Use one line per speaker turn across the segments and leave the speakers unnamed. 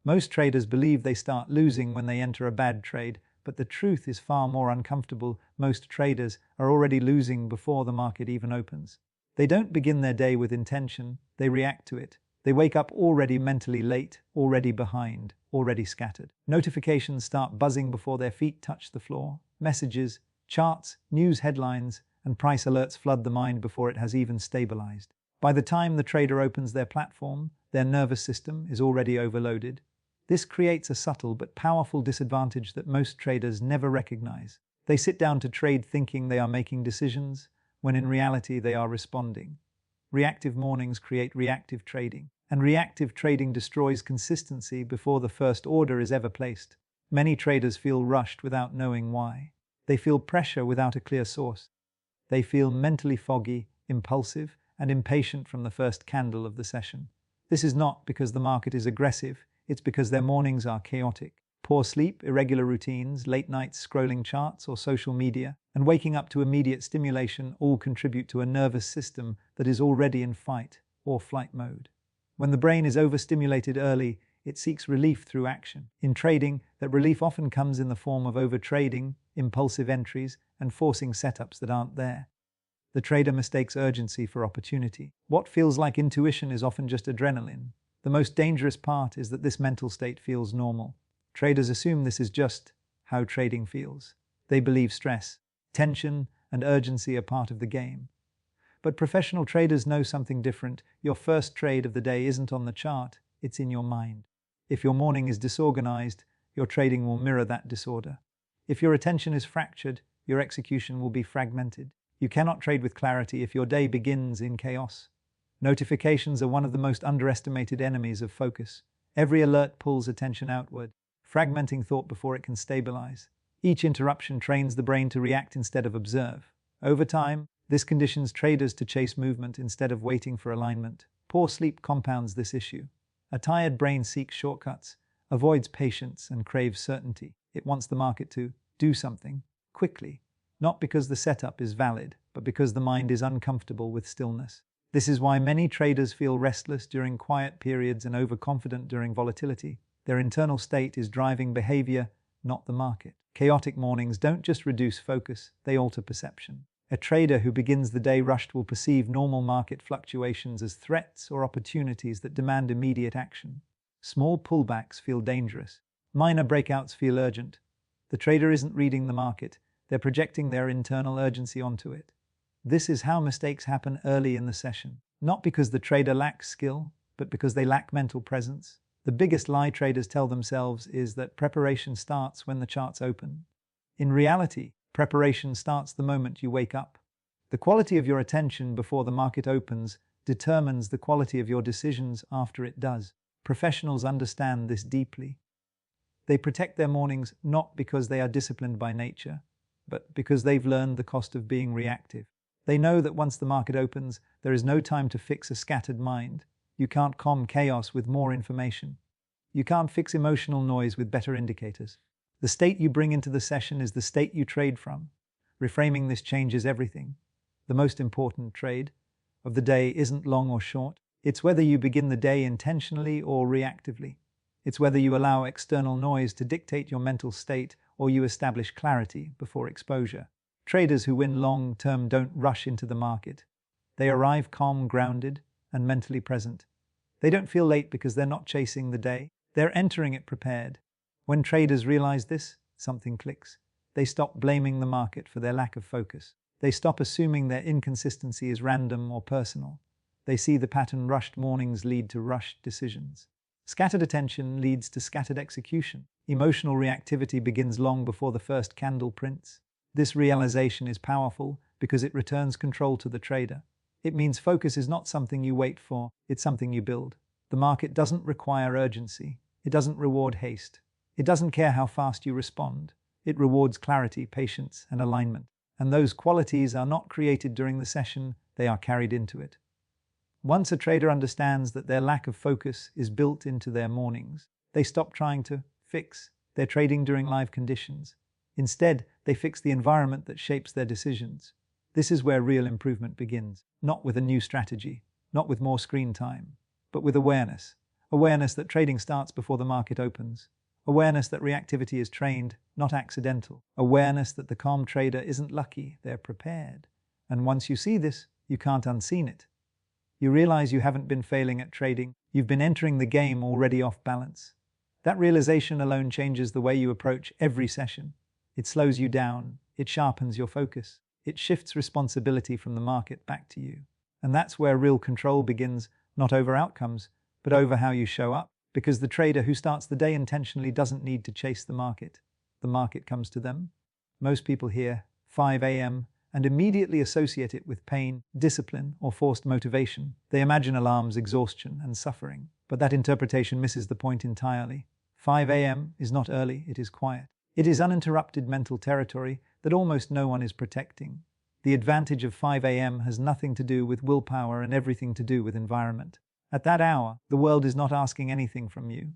Most traders believe they start losing when they enter a bad trade, but the truth is far more uncomfortable. Most traders are already losing before the market even opens. They don't begin their day with intention, they react to it. They wake up already mentally late, already behind, already scattered. Notifications start buzzing before their feet touch the floor. Messages, charts, news headlines, and price alerts flood the mind before it has even stabilized. By the time the trader opens their platform, their nervous system is already overloaded. This creates a subtle but powerful disadvantage that most traders never recognize. They sit down to trade thinking they are making decisions, when in reality they are responding. Reactive mornings create reactive trading, and reactive trading destroys consistency before the first order is ever placed. Many traders feel rushed without knowing why. They feel pressure without a clear source. They feel mentally foggy, impulsive, and impatient from the first candle of the session. This is not because the market is aggressive, it's because their mornings are chaotic. Poor sleep, irregular routines, late nights scrolling charts or social media, and waking up to immediate stimulation all contribute to a nervous system that is already in fight or flight mode. When the brain is overstimulated early, it seeks relief through action. In trading, that relief often comes in the form of overtrading, impulsive entries, and forcing setups that aren't there. The trader mistakes urgency for opportunity. What feels like intuition is often just adrenaline. The most dangerous part is that this mental state feels normal. Traders assume this is just how trading feels. They believe stress, tension, and urgency are part of the game. But professional traders know something different. Your first trade of the day isn't on the chart, it's in your mind. If your morning is disorganized, your trading will mirror that disorder. If your attention is fractured, your execution will be fragmented. You cannot trade with clarity if your day begins in chaos. Notifications are one of the most underestimated enemies of focus. Every alert pulls attention outward, fragmenting thought before it can stabilize. Each interruption trains the brain to react instead of observe. Over time, this conditions traders to chase movement instead of waiting for alignment. Poor sleep compounds this issue. A tired brain seeks shortcuts, avoids patience, and craves certainty. It wants the market to do something quickly, not because the setup is valid, but because the mind is uncomfortable with stillness. This is why many traders feel restless during quiet periods and overconfident during volatility. Their internal state is driving behavior, not the market. Chaotic mornings don't just reduce focus, they alter perception. A trader who begins the day rushed will perceive normal market fluctuations as threats or opportunities that demand immediate action. Small pullbacks feel dangerous. Minor breakouts feel urgent. The trader isn't reading the market, they're projecting their internal urgency onto it. This is how mistakes happen early in the session. Not because the trader lacks skill, but because they lack mental presence. The biggest lie traders tell themselves is that preparation starts when the charts open. In reality, preparation starts the moment you wake up. The quality of your attention before the market opens determines the quality of your decisions after it does. Professionals understand this deeply. They protect their mornings not because they are disciplined by nature, but because they've learned the cost of being reactive. They know that once the market opens, there is no time to fix a scattered mind. You can't calm chaos with more information. You can't fix emotional noise with better indicators. The state you bring into the session is the state you trade from. Reframing this changes everything. The most important trade of the day isn't long or short. It's whether you begin the day intentionally or reactively. It's whether you allow external noise to dictate your mental state or you establish clarity before exposure. Traders who win long-term don't rush into the market. They arrive calm, grounded, and mentally present. They don't feel late because they're not chasing the day. They're entering it prepared. When traders realize this, something clicks. They stop blaming the market for their lack of focus. They stop assuming their inconsistency is random or personal. They see the pattern: rushed mornings lead to rushed decisions. Scattered attention leads to scattered execution. Emotional reactivity begins long before the first candle prints. This realization is powerful because it returns control to the trader. It means focus is not something you wait for, it's something you build. The market doesn't require urgency. It doesn't reward haste. It doesn't care how fast you respond. It rewards clarity, patience, and alignment. And those qualities are not created during the session, they are carried into it. Once a trader understands that their lack of focus is built into their mornings, they stop trying to fix their trading during live conditions. Instead, they fix the environment that shapes their decisions. This is where real improvement begins, not with a new strategy, not with more screen time, but with awareness. Awareness that trading starts before the market opens. Awareness that reactivity is trained, not accidental. Awareness that the calm trader isn't lucky, they're prepared. And once you see this, you can't unseen it. You realize you haven't been failing at trading, you've been entering the game already off balance. That realization alone changes the way you approach every session. It slows you down, it sharpens your focus, it shifts responsibility from the market back to you. And that's where real control begins, not over outcomes, but over how you show up. Because the trader who starts the day intentionally doesn't need to chase the market comes to them. Most people hear 5 a.m. and immediately associate it with pain, discipline, or forced motivation. They imagine alarms, exhaustion, and suffering. But that interpretation misses the point entirely. 5 a.m. is not early, it is quiet. It is uninterrupted mental territory that almost no one is protecting. The advantage of 5 a.m. has nothing to do with willpower and everything to do with environment. At that hour, the world is not asking anything from you.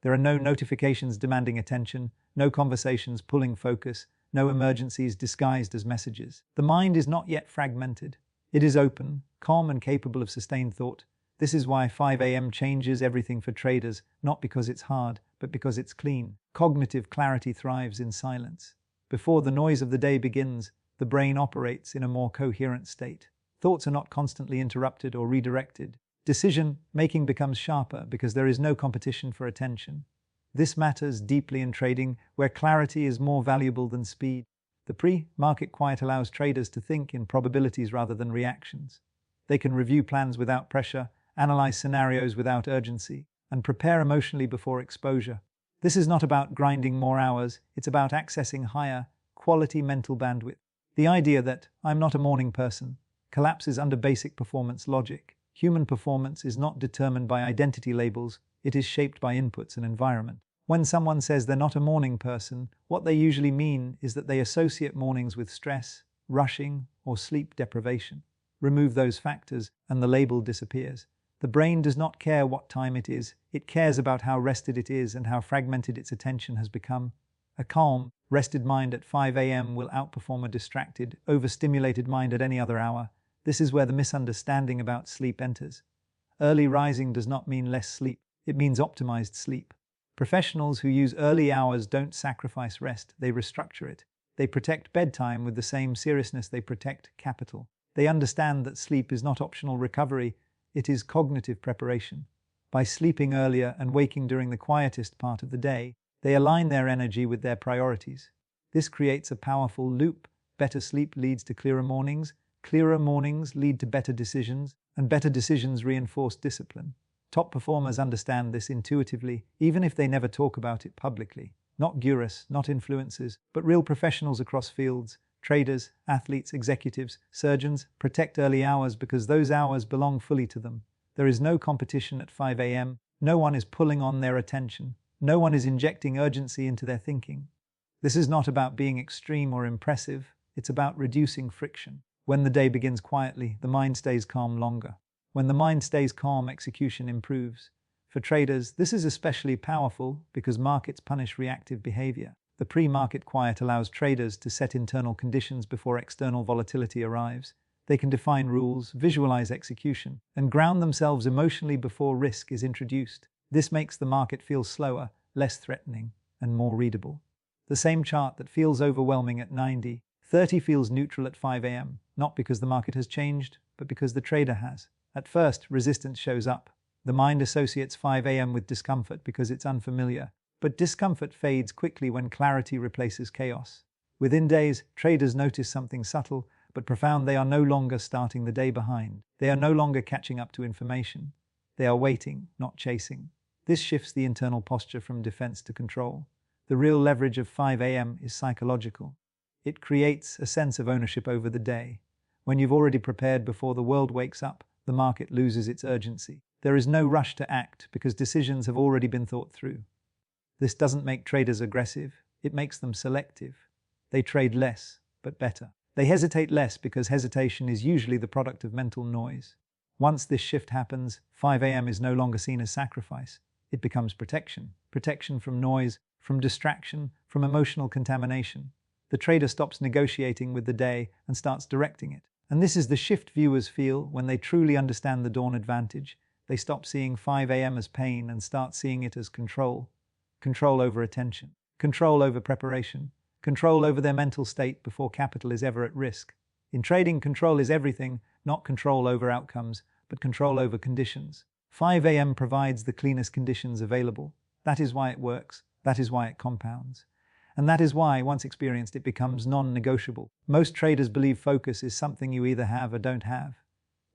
There are no notifications demanding attention, no conversations pulling focus, no emergencies disguised as messages. The mind is not yet fragmented. It is open, calm, and capable of sustained thought. This is why 5 a.m. changes everything for traders, not because it's hard, but because it's clean. Cognitive clarity thrives in silence. Before the noise of the day begins, the brain operates in a more coherent state. Thoughts are not constantly interrupted or redirected. Decision-making becomes sharper because there is no competition for attention. This matters deeply in trading, where clarity is more valuable than speed. The pre-market quiet allows traders to think in probabilities rather than reactions. They can review plans without pressure, analyze scenarios without urgency, and prepare emotionally before exposure. This is not about grinding more hours, it's about accessing higher, quality mental bandwidth. The idea that "I'm not a morning person" collapses under basic performance logic. Human performance is not determined by identity labels, it is shaped by inputs and environment. When someone says they're not a morning person, what they usually mean is that they associate mornings with stress, rushing, or sleep deprivation. Remove those factors, and the label disappears. The brain does not care what time it is, it cares about how rested it is and how fragmented its attention has become. A calm, rested mind at 5 a.m. will outperform a distracted, overstimulated mind at any other hour. This is where the misunderstanding about sleep enters. Early rising does not mean less sleep, it means optimized sleep. Professionals who use early hours don't sacrifice rest, they restructure it. They protect bedtime with the same seriousness they protect capital. They understand that sleep is not optional recovery, it is cognitive preparation. By sleeping earlier and waking during the quietest part of the day, they align their energy with their priorities. This creates a powerful loop. Better sleep leads to clearer mornings lead to better decisions, and better decisions reinforce discipline. Top performers understand this intuitively, even if they never talk about it publicly. Not gurus, not influencers, but real professionals across fields. Traders, athletes, executives, surgeons protect early hours because those hours belong fully to them. There is no competition at 5 a.m. No one is pulling on their attention. No one is injecting urgency into their thinking. This is not about being extreme or impressive. It's about reducing friction. When the day begins quietly, the mind stays calm longer. When the mind stays calm, execution improves. For traders, this is especially powerful because markets punish reactive behavior. The pre-market quiet allows traders to set internal conditions before external volatility arrives. They can define rules, visualize execution, and ground themselves emotionally before risk is introduced. This makes the market feel slower, less threatening, and more readable. The same chart that feels overwhelming at 90:30 feels neutral at 5 a.m., not because the market has changed, but because the trader has. At first, resistance shows up. The mind associates 5 a.m. with discomfort because it's unfamiliar, but discomfort fades quickly when clarity replaces chaos. Within days, traders notice something subtle but profound. They are no longer starting the day behind. They are no longer catching up to information. They are waiting, not chasing. This shifts the internal posture from defense to control. The real leverage of 5 a.m. is psychological. It creates a sense of ownership over the day. When you've already prepared before the world wakes up, the market loses its urgency. There is no rush to act because decisions have already been thought through. This doesn't make traders aggressive, it makes them selective. They trade less, but better. They hesitate less because hesitation is usually the product of mental noise. Once this shift happens, 5 a.m. is no longer seen as sacrifice. It becomes protection. Protection from noise, from distraction, from emotional contamination. The trader stops negotiating with the day and starts directing it. And this is the shift viewers feel when they truly understand the dawn advantage. They stop seeing 5 a.m. as pain and start seeing it as control. Control over attention, control over preparation, control over their mental state before capital is ever at risk. In trading, control is everything, not control over outcomes, but control over conditions. 5 a.m. provides the cleanest conditions available. That is why it works. That is why it compounds. And that is why, once experienced, it becomes non-negotiable. Most traders believe focus is something you either have or don't have.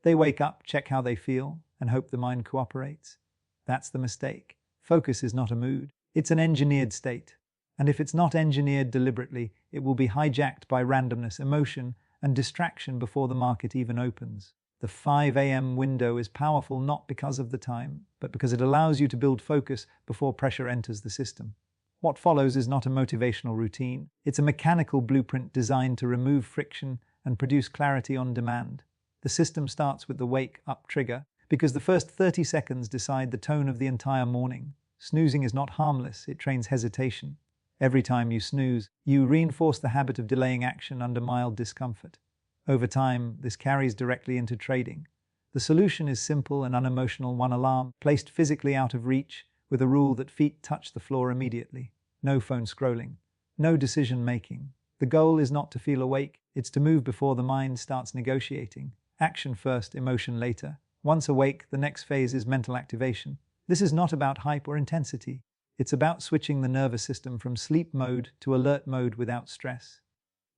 They wake up, check how they feel, and hope the mind cooperates. That's the mistake. Focus is not a mood. It's an engineered state. And if it's not engineered deliberately, it will be hijacked by randomness, emotion, and distraction before the market even opens. The 5 a.m. window is powerful not because of the time, but because it allows you to build focus before pressure enters the system. What follows is not a motivational routine. It's a mechanical blueprint designed to remove friction and produce clarity on demand. The system starts with the wake-up trigger, because the first 30 seconds decide the tone of the entire morning. Snoozing is not harmless, it trains hesitation. Every time you snooze, you reinforce the habit of delaying action under mild discomfort. Over time, this carries directly into trading. The solution is simple and unemotional: one alarm, placed physically out of reach, with a rule that feet touch the floor immediately. No phone scrolling. No decision-making. The goal is not to feel awake, it's to move before the mind starts negotiating. Action first, emotion later. Once awake, the next phase is mental activation. This is not about hype or intensity. It's about switching the nervous system from sleep mode to alert mode without stress.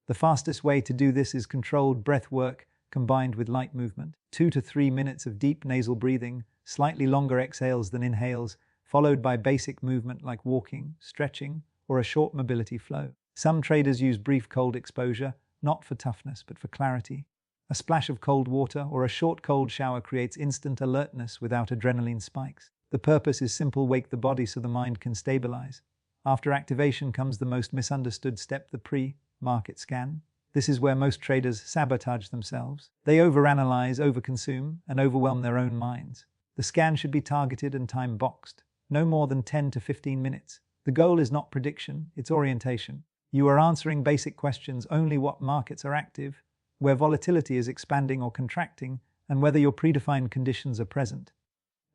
The fastest way to do this is controlled breath work combined with light movement. 2 to 3 minutes of deep nasal breathing, slightly longer exhales than inhales, followed by basic movement like walking, stretching, or a short mobility flow. Some traders use brief cold exposure, not for toughness but for clarity. A splash of cold water or a short cold shower creates instant alertness without adrenaline spikes. The purpose is simple: wake the body so the mind can stabilize. After activation comes the most misunderstood step, the pre-market scan. This is where most traders sabotage themselves. They overanalyze, overconsume, and overwhelm their own minds. The scan should be targeted and time-boxed. No more than 10 to 15 minutes. The goal is not prediction, it's orientation. You are answering basic questions: only what markets are active, where volatility is expanding or contracting, and whether your predefined conditions are present.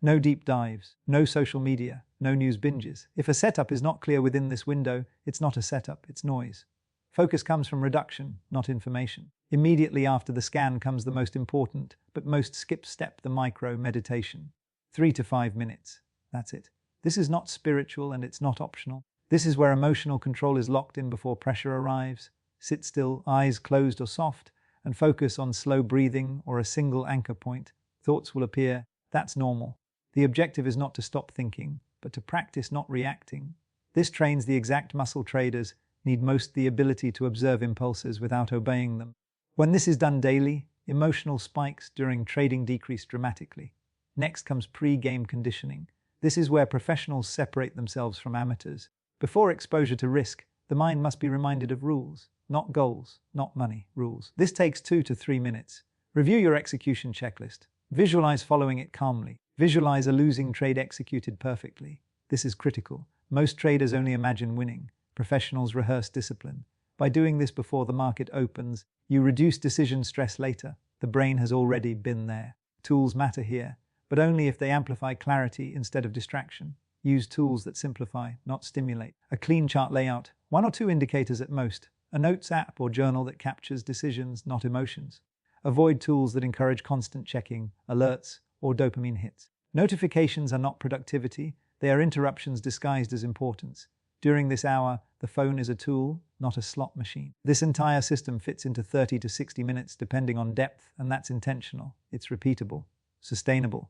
No deep dives, no social media, no news binges. If a setup is not clear within this window, it's not a setup, it's noise. Focus comes from reduction, not information. Immediately after the scan comes the most important, but most skipped step, the micro-meditation. 3 to 5 minutes. That's it. This is not spiritual and it's not optional. This is where emotional control is locked in before pressure arrives. Sit still, eyes closed or soft, and focus on slow breathing or a single anchor point. Thoughts will appear. That's normal. The objective is not to stop thinking, but to practice not reacting. This trains the exact muscle traders need most: the ability to observe impulses without obeying them. When this is done daily, emotional spikes during trading decrease dramatically. Next comes pre-game conditioning. This is where professionals separate themselves from amateurs. Before exposure to risk, the mind must be reminded of rules, not goals, not money, rules. This takes 2 to 3 minutes. Review your execution checklist. Visualize following it calmly. Visualize a losing trade executed perfectly. This is critical. Most traders only imagine winning. Professionals rehearse discipline. By doing this before the market opens, you reduce decision stress later. The brain has already been there. Tools matter here, but only if they amplify clarity instead of distraction. Use tools that simplify, not stimulate. A clean chart layout, 1 or 2 indicators at most. A notes app or journal that captures decisions, not emotions. Avoid tools that encourage constant checking, alerts, or dopamine hits. Notifications are not productivity, they are interruptions disguised as importance. During this hour, the phone is a tool, not a slot machine. This entire system fits into 30 to 60 minutes depending on depth, and that's intentional. It's repeatable, sustainable,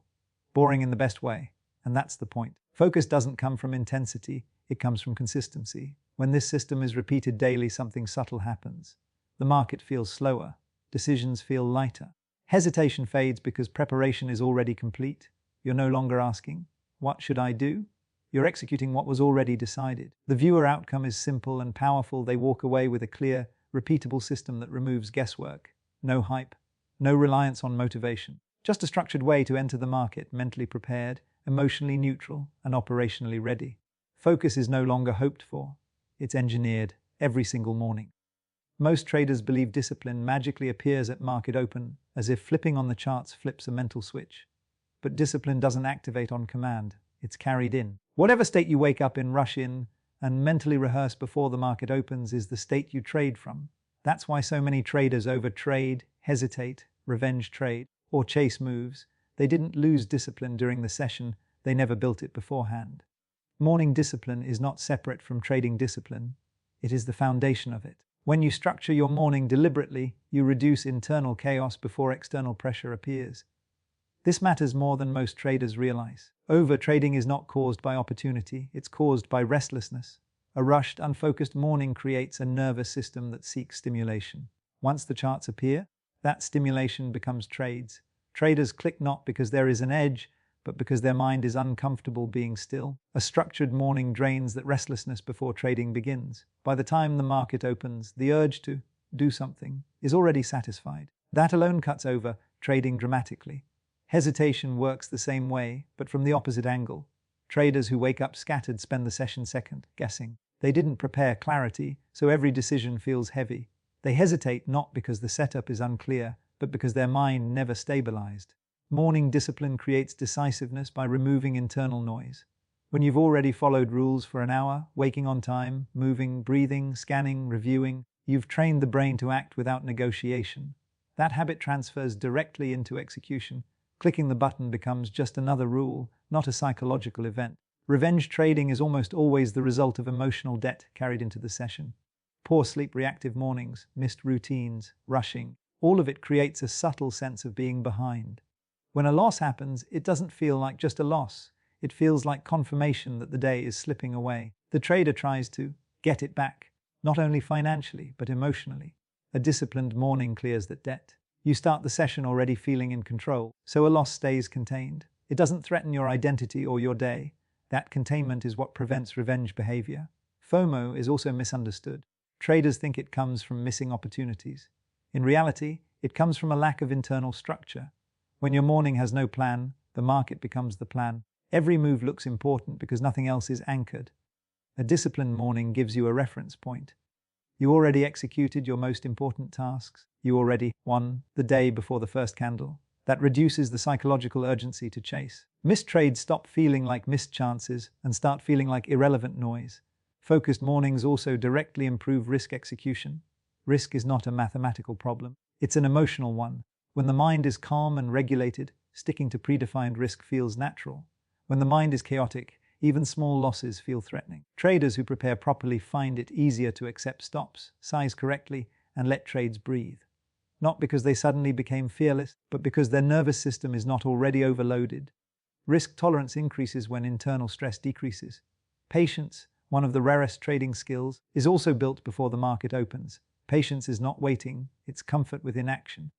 boring in the best way, and that's the point. Focus doesn't come from intensity, it comes from consistency. When this system is repeated daily, something subtle happens. The market feels slower, decisions feel lighter. Hesitation fades because preparation is already complete. You're no longer asking, "What should I do?" You're executing what was already decided. The viewer outcome is simple and powerful. They walk away with a clear, repeatable system that removes guesswork. No hype, no reliance on motivation. Just a structured way to enter the market, mentally prepared, emotionally neutral, and operationally ready. Focus is no longer hoped for. It's engineered every single morning. Most traders believe discipline magically appears at market open, as if flipping on the charts flips a mental switch. but discipline doesn't activate on command, it's carried in. Whatever state you wake up in, rush in, and mentally rehearse before the market opens is the state you trade from. That's why so many traders overtrade, hesitate, revenge trade, or chase moves. They didn't lose discipline during the session, they never built it beforehand. Morning discipline is not separate from trading discipline, it is the foundation of it. When you structure your morning deliberately, you reduce internal chaos before external pressure appears. This matters more than most traders realize. Overtrading is not caused by opportunity, it's caused by restlessness. A rushed, unfocused morning creates a nervous system that seeks stimulation. Once the charts appear, that stimulation becomes trades. Traders click not because there is an edge, but because their mind is uncomfortable being still. A structured morning drains that restlessness before trading begins. By the time the market opens, the urge to do something is already satisfied. That alone cuts over trading dramatically. Hesitation works the same way, but from the opposite angle. Traders who wake up scattered spend the session second guessing. They didn't prepare clarity, so every decision feels heavy. They hesitate not because the setup is unclear, but because their mind never stabilized. Morning discipline creates decisiveness by removing internal noise. When you've already followed rules for an hour, waking on time, moving, breathing, scanning, reviewing, you've trained the brain to act without negotiation. That habit transfers directly into execution. Clicking the button becomes just another rule, not a psychological event. Revenge trading is almost always the result of emotional debt carried into the session. Poor sleep, reactive mornings, missed routines, rushing, all of it creates a subtle sense of being behind. When a loss happens, it doesn't feel like just a loss. It feels like confirmation that the day is slipping away. The trader tries to get it back, not only financially, but emotionally. A disciplined morning clears that debt. You start the session already feeling in control, so a loss stays contained. It doesn't threaten your identity or your day. That containment is what prevents revenge behavior. FOMO is also misunderstood. Traders think it comes from missing opportunities. In reality, it comes from a lack of internal structure. When your morning has no plan, the market becomes the plan. Every move looks important because nothing else is anchored. A disciplined morning gives you a reference point. You already executed your most important tasks. You already won the day before the first candle. That reduces the psychological urgency to chase. Missed trades stop feeling like missed chances and start feeling like irrelevant noise. Focused mornings also directly improve risk execution. Risk is not a mathematical problem. It's an emotional one. When the mind is calm and regulated, sticking to predefined risk feels natural. When the mind is chaotic, even small losses feel threatening. Traders who prepare properly find it easier to accept stops, size correctly, and let trades breathe. Not because they suddenly became fearless, but because their nervous system is not already overloaded. Risk tolerance increases when internal stress decreases. Patience, one of the rarest trading skills, is also built before the market opens. Patience is not waiting, it's comfort with inaction.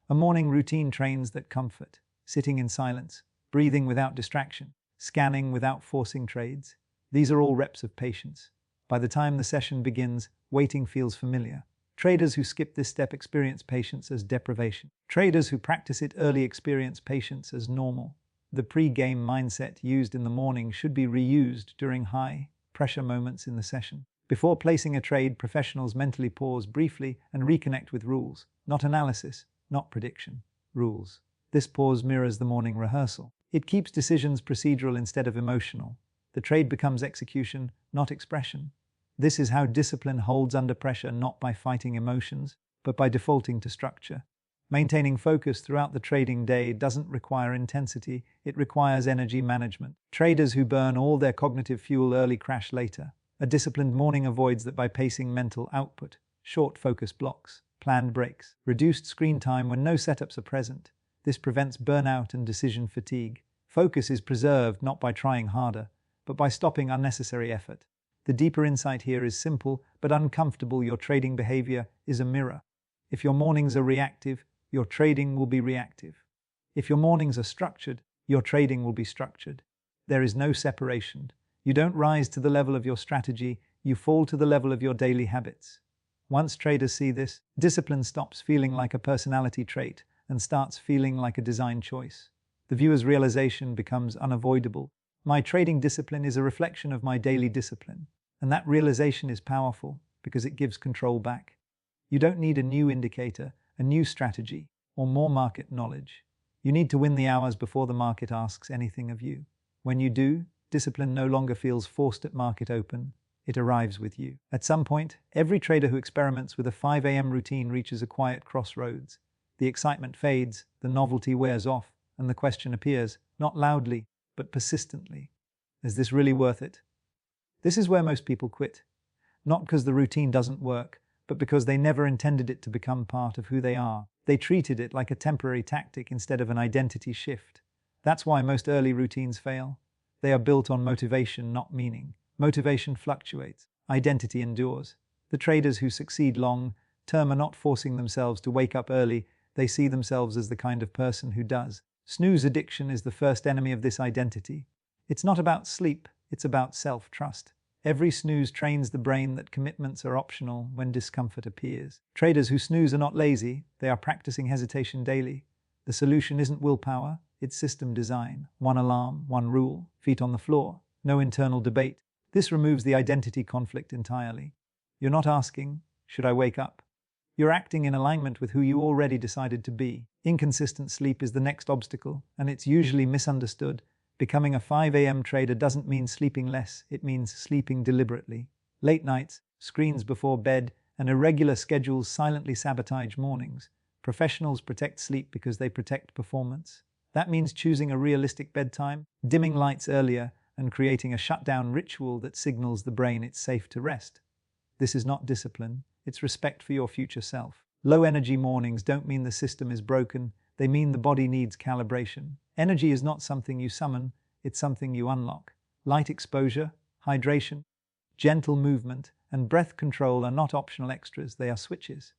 A morning routine trains that comfort, sitting in silence, breathing without distraction, scanning without forcing trades. These are all reps of patience. By the time the session begins, waiting feels familiar. Traders who skip this step experience patience as deprivation. Traders who practice it early experience patience as normal. The pre-game mindset used in the morning should be reused during high-pressure moments in the session. Before placing a trade, professionals mentally pause briefly and reconnect with rules, not analysis, not prediction, rules. This pause mirrors the morning rehearsal. It keeps decisions procedural instead of emotional. The trade becomes execution, not expression. This is how discipline holds under pressure, not by fighting emotions, but by defaulting to structure. Maintaining focus throughout the trading day doesn't require intensity, it requires energy management. Traders who burn all their cognitive fuel early crash later. A disciplined morning avoids that by pacing mental output, short focus blocks, planned breaks, reduced screen time when no setups are present. This prevents burnout and decision fatigue. Focus is preserved not by trying harder, but by stopping unnecessary effort. The deeper insight here is simple but uncomfortable. Your trading behavior is a mirror. If your mornings are reactive, your trading will be reactive. If your mornings are structured, your trading will be structured. There is no separation. You don't rise to the level of your strategy, you fall to the level of your daily habits. Once traders see this, discipline stops feeling like a personality trait and starts feeling like a design choice. The viewer's realization becomes unavoidable. My trading discipline is a reflection of my daily discipline, and that realization is powerful because it gives control back. You don't need a new indicator, a new strategy, or more market knowledge. You need to win the hours before the market asks anything of you. When you do, discipline no longer feels forced at market open. It arrives with you. At some point, every trader who experiments with a 5 a.m. routine reaches a quiet crossroads. The excitement fades, the novelty wears off, and the question appears, not loudly, but persistently. Is this really worth it? This is where most people quit. Not because the routine doesn't work, but because they never intended it to become part of who they are. They treated it like a temporary tactic instead of an identity shift. That's why most early routines fail. They are built on motivation, not meaning. Motivation fluctuates. Identity endures. The traders who succeed long-term are not forcing themselves to wake up early. They see themselves as the kind of person who does. Snooze addiction is the first enemy of this identity. It's not about sleep, it's about self-trust. Every snooze trains the brain that commitments are optional when discomfort appears. Traders who snooze are not lazy, they are practicing hesitation daily. The solution isn't willpower, it's system design. One alarm, one rule, feet on the floor, no internal debate. This removes the identity conflict entirely. You're not asking, should I wake up? You're acting in alignment with who you already decided to be. Inconsistent sleep is the next obstacle, and it's usually misunderstood. Becoming a 5 a.m. trader doesn't mean sleeping less, it means sleeping deliberately. Late nights, screens before bed, and irregular schedules silently sabotage mornings. Professionals protect sleep because they protect performance. That means choosing a realistic bedtime, dimming lights earlier, and creating a shutdown ritual that signals the brain it's safe to rest. This is not discipline, it's respect for your future self. Low-energy mornings don't mean the system is broken, they mean the body needs calibration. Energy is not something you summon, it's something you unlock. Light exposure, hydration, gentle movement, and breath control are not optional extras, they are switches.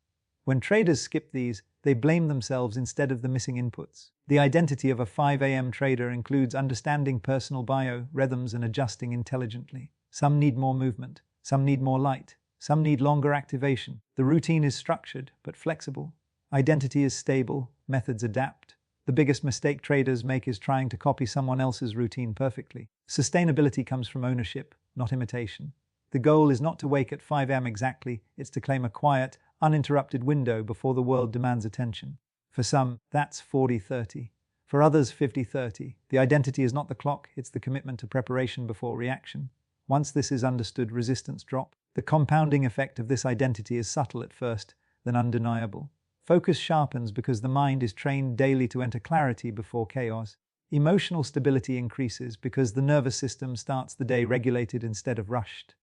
When traders skip these, they blame themselves instead of the missing inputs. The identity of a 5 a.m. trader includes understanding personal biorhythms and adjusting intelligently. Some need more movement, some need more light, some need longer activation. The routine is structured, but flexible. Identity is stable, methods adapt. The biggest mistake traders make is trying to copy someone else's routine perfectly. Sustainability comes from ownership, not imitation. The goal is not to wake at 5 a.m. exactly, it's to claim a quiet, uninterrupted window before the world demands attention. For some, that's 40-30. For others, 50-30. The identity is not the clock, it's the commitment to preparation before reaction. Once this is understood, resistance drops. The compounding effect of this identity is subtle at first, then undeniable. Focus sharpens because the mind is trained daily to enter clarity before chaos. Emotional stability increases because the nervous system starts the day regulated instead of rushed.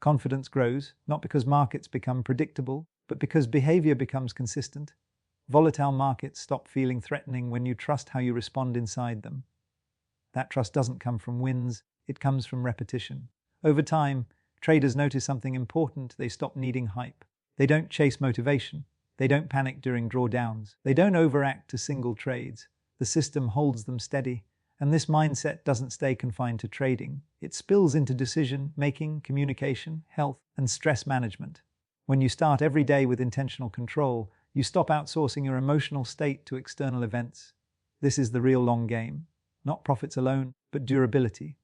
Confidence grows, not because markets become predictable, but because behavior becomes consistent. Volatile markets stop feeling threatening when you trust how you respond inside them. That trust doesn't come from wins, it comes from repetition. Over time, traders notice something important: they stop needing hype. They don't chase motivation. They don't panic during drawdowns. They don't overact to single trades. The system holds them steady, and this mindset doesn't stay confined to trading. It spills into decision-making, communication, health, and stress management. When you start every day with intentional control, you stop outsourcing your emotional state to external events. This is the real long game. Not profits alone, but durability.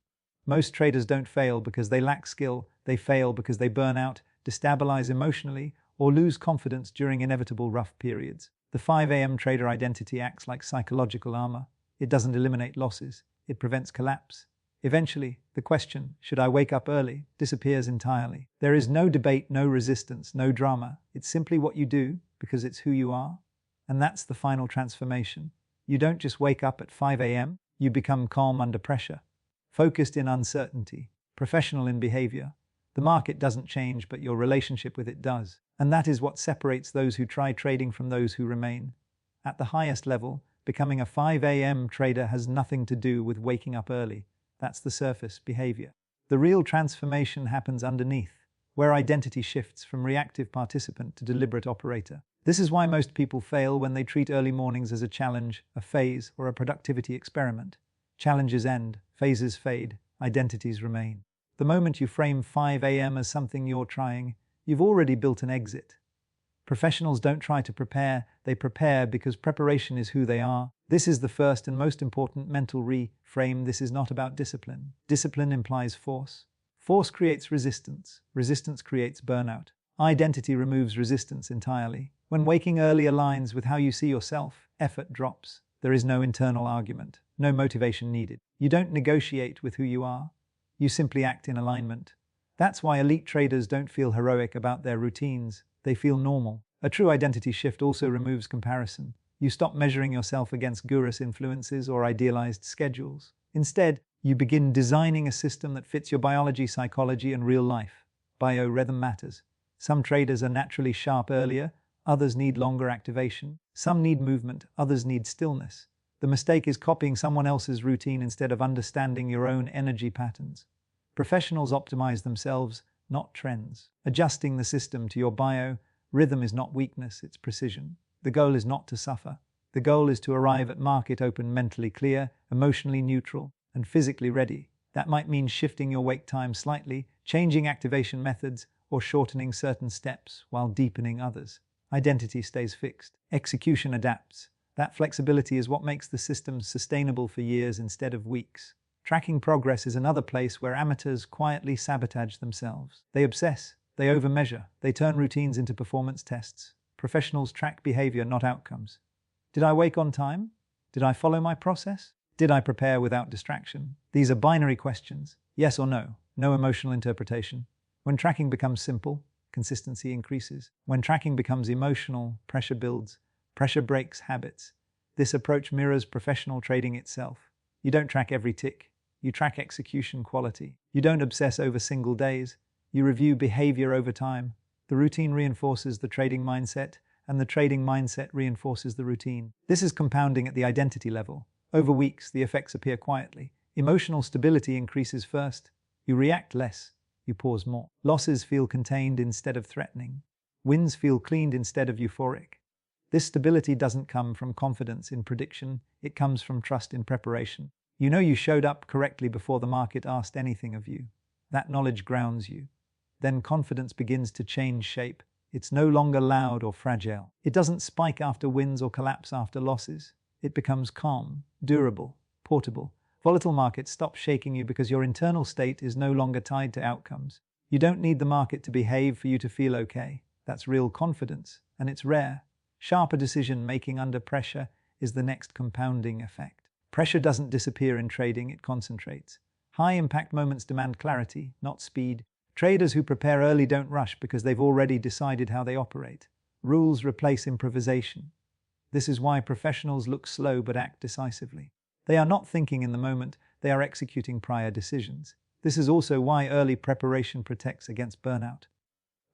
Most traders don't fail because they lack skill. They fail because they burn out, destabilize emotionally, or lose confidence during inevitable rough periods. The 5 a.m. trader identity acts like psychological armor. It doesn't eliminate losses, it prevents collapse. Eventually, the question, should I wake up early, disappears entirely. There is no debate, no resistance, no drama. It's simply what you do, because it's who you are. And that's the final transformation. You don't just wake up at 5 a.m., you become calm under pressure, focused in uncertainty, professional in behavior. The market doesn't change, but your relationship with it does. And that is what separates those who try trading from those who remain. At the highest level, becoming a 5 a.m. trader has nothing to do with waking up early. That's the surface behavior. The real transformation happens underneath, where identity shifts from reactive participant to deliberate operator. This is why most people fail when they treat early mornings as a challenge, a phase, or a productivity experiment. Challenges end, phases fade, identities remain. The moment you frame 5 a.m. as something you're trying, you've already built an exit. Professionals don't try to prepare, they prepare because preparation is who they are. This is the first and most important mental reframe. This is not about discipline. Discipline implies force. Force creates resistance. Resistance creates burnout. Identity removes resistance entirely. When waking early aligns with how you see yourself, effort drops. There is no internal argument, no motivation needed. You don't negotiate with who you are. You simply act in alignment. That's why elite traders don't feel heroic about their routines. They feel normal. A true identity shift also removes comparison. You stop measuring yourself against gurus influences or idealized schedules. Instead, you begin designing a system that fits your biology, psychology, and real life. Biorhythm matters. Some traders are naturally sharp earlier, others need longer activation. Some need movement, others need stillness. The mistake is copying someone else's routine instead of understanding your own energy patterns. Professionals optimize themselves, not trends. Adjusting the system to your bio-rhythm is not weakness, it's precision. The goal is not to suffer. The goal is to arrive at market open mentally clear, emotionally neutral, and physically ready. That might mean shifting your wake time slightly, changing activation methods, or shortening certain steps while deepening others. Identity stays fixed. Execution adapts. That flexibility is what makes the system sustainable for years instead of weeks. Tracking progress is another place where amateurs quietly sabotage themselves. They obsess, they overmeasure, they turn routines into performance tests. Professionals track behavior, not outcomes. Did I wake on time? Did I follow my process? Did I prepare without distraction? These are binary questions. Yes or no. No emotional interpretation. When tracking becomes simple, consistency increases. When tracking becomes emotional, pressure builds. Pressure breaks habits. This approach mirrors professional trading itself. You don't track every tick. You track execution quality. You don't obsess over single days. You review behavior over time. The routine reinforces the trading mindset, and the trading mindset reinforces the routine. This is compounding at the identity level. Over weeks, the effects appear quietly. Emotional stability increases first. You react less. You pause more. Losses feel contained instead of threatening. Wins feel cleaned instead of euphoric. This stability doesn't come from confidence in prediction. It comes from trust in preparation. You know you showed up correctly before the market asked anything of you. That knowledge grounds you. Then confidence begins to change shape. It's no longer loud or fragile. It doesn't spike after wins or collapse after losses. It becomes calm, durable, portable. Volatile markets stop shaking you because your internal state is no longer tied to outcomes. You don't need the market to behave for you to feel okay. That's real confidence, and it's rare. Sharper decision-making under pressure is the next compounding effect. Pressure doesn't disappear in trading, it concentrates. High-impact moments demand clarity, not speed. Traders who prepare early don't rush because they've already decided how they operate. Rules replace improvisation. This is why professionals look slow but act decisively. They are not thinking in the moment, they are executing prior decisions. This is also why early preparation protects against burnout.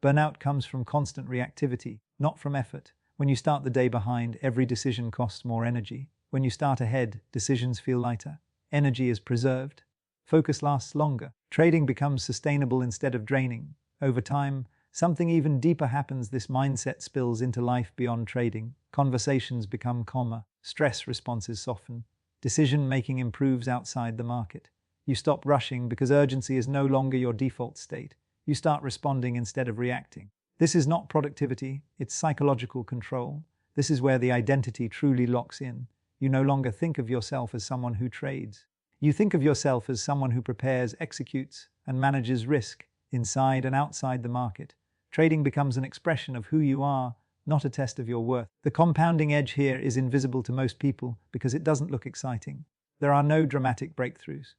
Burnout comes from constant reactivity, not from effort. When you start the day behind, every decision costs more energy. When you start ahead, decisions feel lighter. Energy is preserved. Focus lasts longer. Trading becomes sustainable instead of draining. Over time, something even deeper happens. This mindset spills into life beyond trading. Conversations become calmer. Stress responses soften. Decision-making improves outside the market. You stop rushing because urgency is no longer your default state. You start responding instead of reacting. This is not productivity, it's psychological control. This is where the identity truly locks in. You no longer think of yourself as someone who trades. You think of yourself as someone who prepares, executes, and manages risk inside and outside the market. Trading becomes an expression of who you are, not a test of your worth. The compounding edge here is invisible to most people because it doesn't look exciting. There are no dramatic breakthroughs,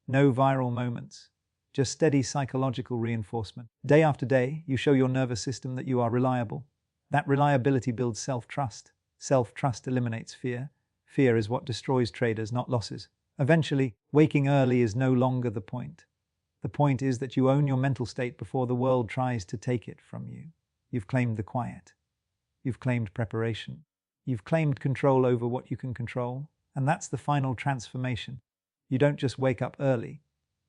no viral moments, just steady psychological reinforcement. Day after day, you show your nervous system that you are reliable. That reliability builds self-trust. Self-trust eliminates fear. Fear is what destroys traders, not losses. Eventually, waking early is no longer the point. The point is that you own your mental state before the world tries to take it from you. You've claimed the quiet. You've claimed preparation. You've claimed control over what you can control, and that's the final transformation. You don't just wake up early.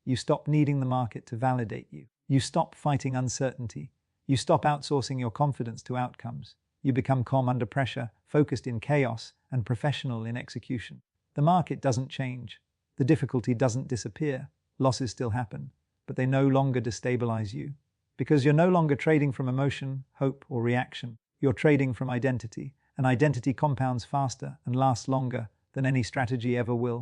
You stop needing the market to validate you. You stop fighting uncertainty. You stop outsourcing your confidence to outcomes. You become calm under pressure, focused in chaos, and professional in execution. The market doesn't change. The difficulty doesn't disappear. Losses still happen, but they no longer destabilize you. Because you're no longer trading from emotion, hope, or reaction. You're trading from identity, and identity compounds faster and lasts longer than any strategy ever will.